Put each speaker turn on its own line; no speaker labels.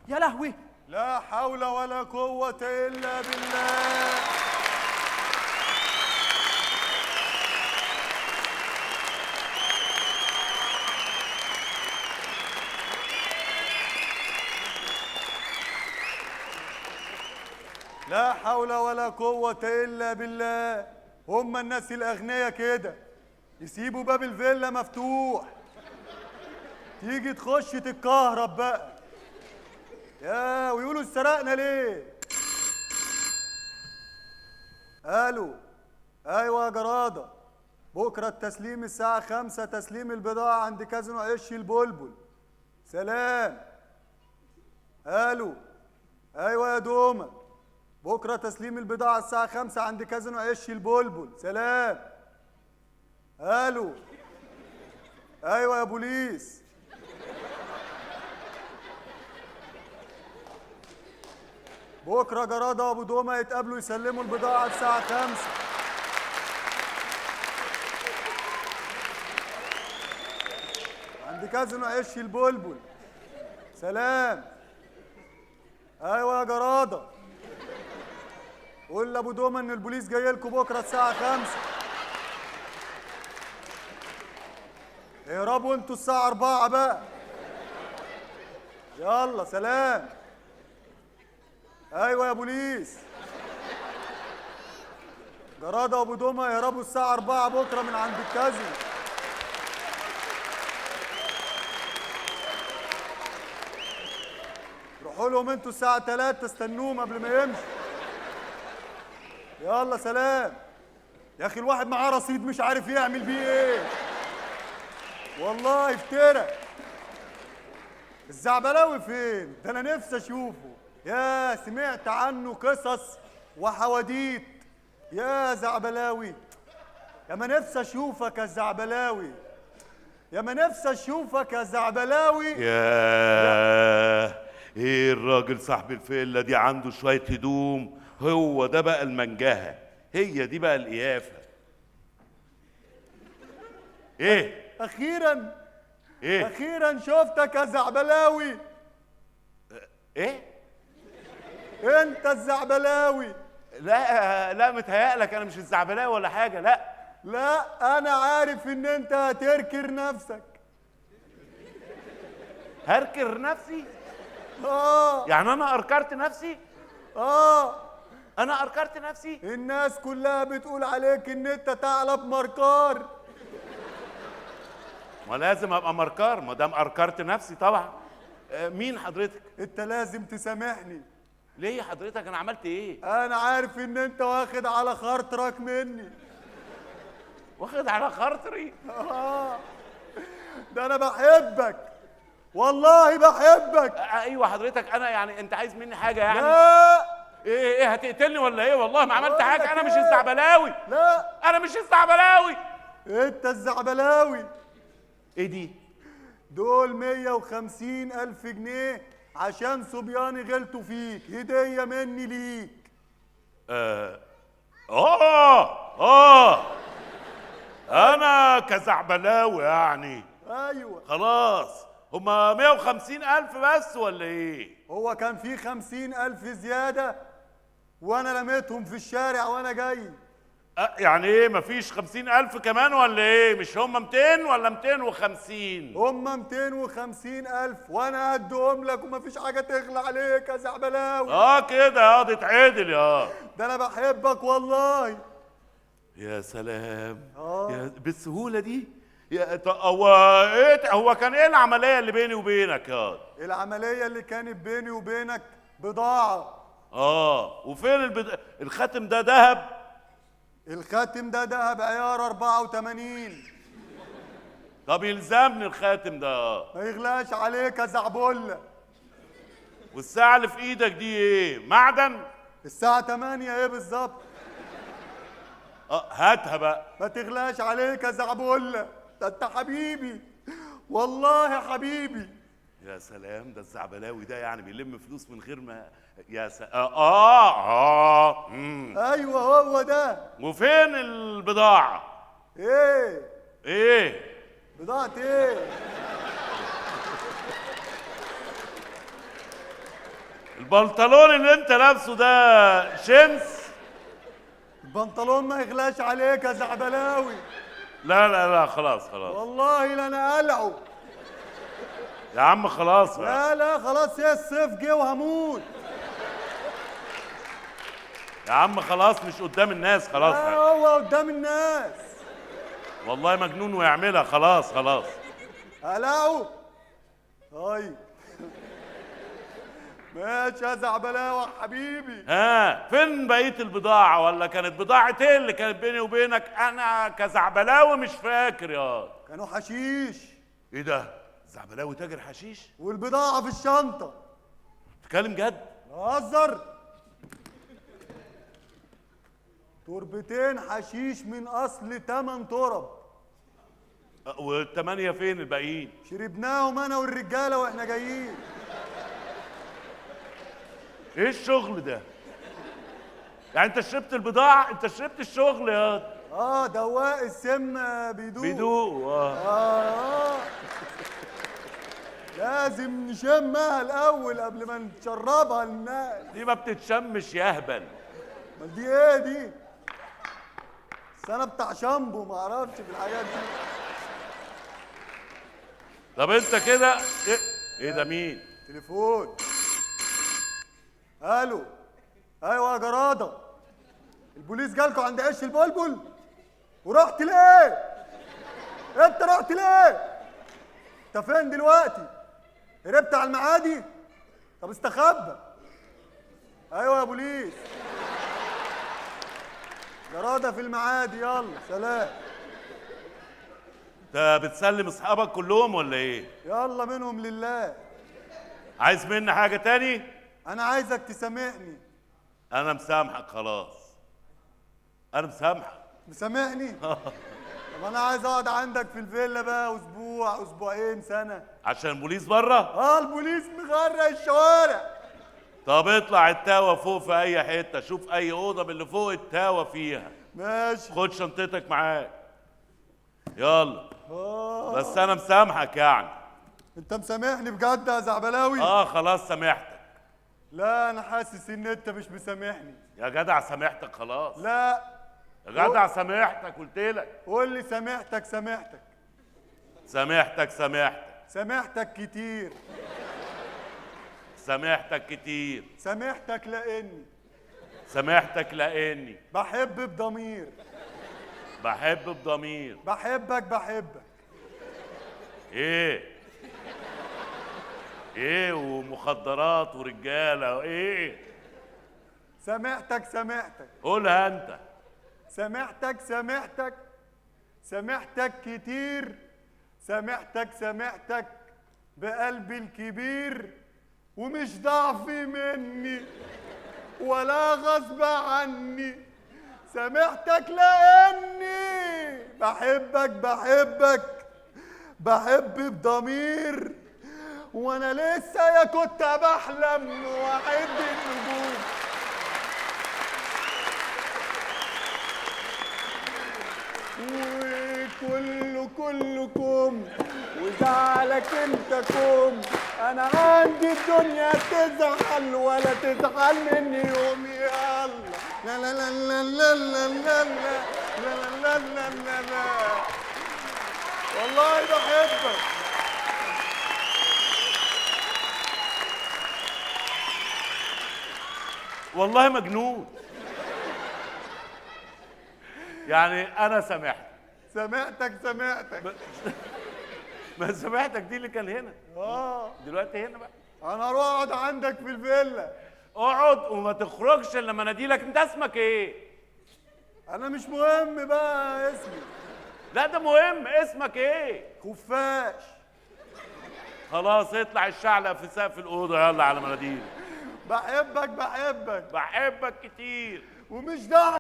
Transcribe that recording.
يا لهوي.
لا حول ولا قوة إلا بالله. لا حول ولا قوة إلا بالله. هم الناس الأغنياء كده يسيبوا باب الفيلا مفتوح، تيجي تخش تتكهرب بقى يا ويقولوا سرقنا ليه؟ الو. ايوه يا جراده، بكره التسليم الساعه 5، تسليم البضاعه عند كازينو عش البلبل. سلام. الو. ايوه يا دومه، بكره تسليم البضاعه الساعه 5 عند كازينو عش البلبل. سلام. الو. ايوه يا بوليس. بكره جراده وابو دومه يتقابلوا يسلموا البضاعه الساعه 5. عند كازينو عش البلبل. سلام. ايوه يا جراده، قول لابو دومه ان البوليس جاي لكم بكره الساعه 5. اهربوا انتوا الساعه 4 بقى. يلا سلام. ايوه يا بوليس، جراده وابو دومه يهربوا الساعه 4 بكره من عند الكازينو. روحوا لهم انتوا الساعه 3 استنوهم قبل ما يمشوا. يلا سلام. يا اخي الواحد معاه رصيد مش عارف يعمل بيه ايه، والله افترى. الزعبلاوي فين؟ ده انا نفسي اشوفه. يا سمعت عنه قصص وحواديت. يا زعبلاوي، يا ما نفسي اشوفك يا زعبلاوي، يا ما نفسي اشوفك يا زعبلاوي.
ايه الراجل صاحب الفيلا دي عنده شوية هدوم، هو ده بقى المنجهة، هي دي بقى القيافة. ايه
اخيرا
ايه
اخيرا شفتك يا زعبلاوي.
ايه
انت الزعبلاوي.
لا متهيألك انا مش الزعبلاوي ولا حاجة.
لا انا عارف ان انت هتركر نفسك.
هركر نفسي؟
يعني
انا اركرت نفسي؟ انا اركرت نفسي؟
الناس كلها بتقول عليك ان انت ثعلب مركار.
ما لازم ابقى مركار ما دام اركرت نفسي طبعا. مين حضرتك؟
انت لازم تسامحني.
ليه حضرتك؟ انا عملت ايه؟
انا عارف ان انت واخد على خاطرك مني.
واخد على خاطري؟
ده انا بحبك والله بحبك.
ايوه حضرتك، انا يعني انت عايز مني حاجه يعني؟
لا.
ايه هتقتلني ولا ايه؟ والله ما عملت حاجه، انا مش الزعبلاوي.
لا
انا مش الزعبلاوي.
انت الزعبلاوي.
ايه دي؟
دول 150,000 جنيه عشان صبياني غلطوا فيك، هدية مني ليك.
انا كزعبلاوي يعني؟
ايوه.
خلاص، هما 150,000 بس ولا ايه؟
هو كان في 50,000 زيادة وانا رميتهم في الشارع وانا جاي.
يعني ايه مفيش 50,000 كمان ولا ايه؟ مش هما 200 ولا 250؟
هما 250,000 وانا هديهم لك ومفيش حاجة تغلى عليك يا زعبلاوي.
كده دي اتعدل
ده انا بحبك والله.
يا سلام. بالسهولة دي؟ هو كان ايه العملية اللي بيني وبينك
العملية اللي كانت بيني وبينك بضاعة.
وفين الخاتم ده ذهب؟
الخاتم ده ذهب عيار 84.
طب يلزمني الخاتم ده.
ما يغلاش عليك يا زعبولة.
والساعة اللي في ايدك دي ايه؟ معدن؟
الساعة 8 ايه بالظبط؟
هاتها بقى.
ما تغلاش عليك يا زعبولة، ده انت حبيبي والله حبيبي.
يا سلام، ده الزعبلاوي ده يعني بيلم فلوس من غير ما
ايوه هو ده.
وفين البضاعة؟
ايه بضاعة ايه؟
البنطلون اللي انت لابسه ده جينز؟
البنطلون ما يغلاش عليك يا زعبلاوي.
لا لا لا، خلاص خلاص
والله لا انا قلعه.
يا عم خلاص بقى.
لا لا خلاص، يا الصيف جه وهموت.
يا عم خلاص، مش قدام الناس، خلاص.
لا هو قدام الناس.
والله مجنون ويعملها، خلاص خلاص.
قلعه. طيب ماشي يا زعبلاوي حبيبي.
ها، فين بقية البضاعة؟ ولا كانت بضاعة ايه اللي كانت بيني وبينك انا كزعبلاوي؟ مش فاكر يا.
كانوا حشيش.
ايه ده؟ زعبلاوي تاجر حشيش؟
والبضاعة في الشنطة.
تتكلم جد؟
بهزر. تربتين حشيش من اصل 8 ترب.
والثمانية فين الباقيين؟
شربناهم انا والرجالة واحنا جايين.
ايه الشغل ده؟ يعني انت شربت البضاعة؟ انت شربت الشغل يا.
دواء السم بيدوق.
بيدوق.
لازم نشمها الاول قبل ما نشربها للناس.
دي ما بتتشمش يا اهبل.
امال دي ايه دي؟ بس انا بتاع شامبو ما اعرفش في الحاجات دي.
طب انت كده ايه ده؟ مين؟
تليفون. الو. ايوه يا جراده، البوليس جالكوا عند عش البلبل ورحت ليه؟ انت رحت ليه؟ انت فين دلوقتي؟ هربت على المعادي؟ طب استخبى. ايوه يا بوليس. جراده في المعادي، يلا سلام.
انت بتسلم اصحابك كلهم ولا ايه؟
يلا منهم لله.
عايز مني حاجة تاني؟
انا عايزك تسامحني.
انا مسامحك خلاص. انا مسامحك.
مسامحني؟ طب انا عايز اقعد عندك في الفيلا بقى اسبوع، اسبوعين، سنه.
عشان البوليس بره؟
البوليس مغرق الشوارع.
طب اطلع التاوه فوق في اي حته، شوف اي اوضه من اللي فوق التاوه فيها.
ماشي.
خد شنطتك معاك. يلا. بس انا مسامحك يعني.
انت مسامحني بجد يا زعبلاوي؟
خلاص سامحتك.
لا انا حاسس ان انت مش مسامحني.
يا جدع سامحتك خلاص.
لا
يا جدع سامحتك، قلت لك.
قول لي سامحتك. سامحتك.
سامحتك سامحتك.
سامحتك كتير.
سامحتك كتير.
سامحتك
سامحتك لاني
بحب بضمير.
بحب بضمير.
بحبك.
ايه ومخدرات ورجاله وايه؟
سامحتك.
قولها انت.
سامحتك كتير. سامحتك بقلبي الكبير، ومش ضعف مني ولا غصب عني. سامحتك لاني بحب بضمير، وانا لسه يا كنت بحلم واعد النجوم. كلكم وزعلك انت كوم. انا عندي الدنيا تزعل ولا تزعل مني يوم. يلا لا لا لا لا لا لا لا لا لا لا لا لا. والله بحبك.
والله مجنون. يعني انا سامحتك. ما سامحتك دي اللي كان هنا. دلوقتي هنا بقى.
انا اروح اقعد عندك في الفيلا.
اقعد وما تخرجش الا لما اناديلك. انت اسمك ايه؟
انا مش مهم بقى اسمي.
لا ده مهم. اسمك ايه؟
خفاش.
خلاص اطلع الشعلق في سقف الاوضه، يلا على مناديل.
بحبك
بحبك كتير.
ومش دعوه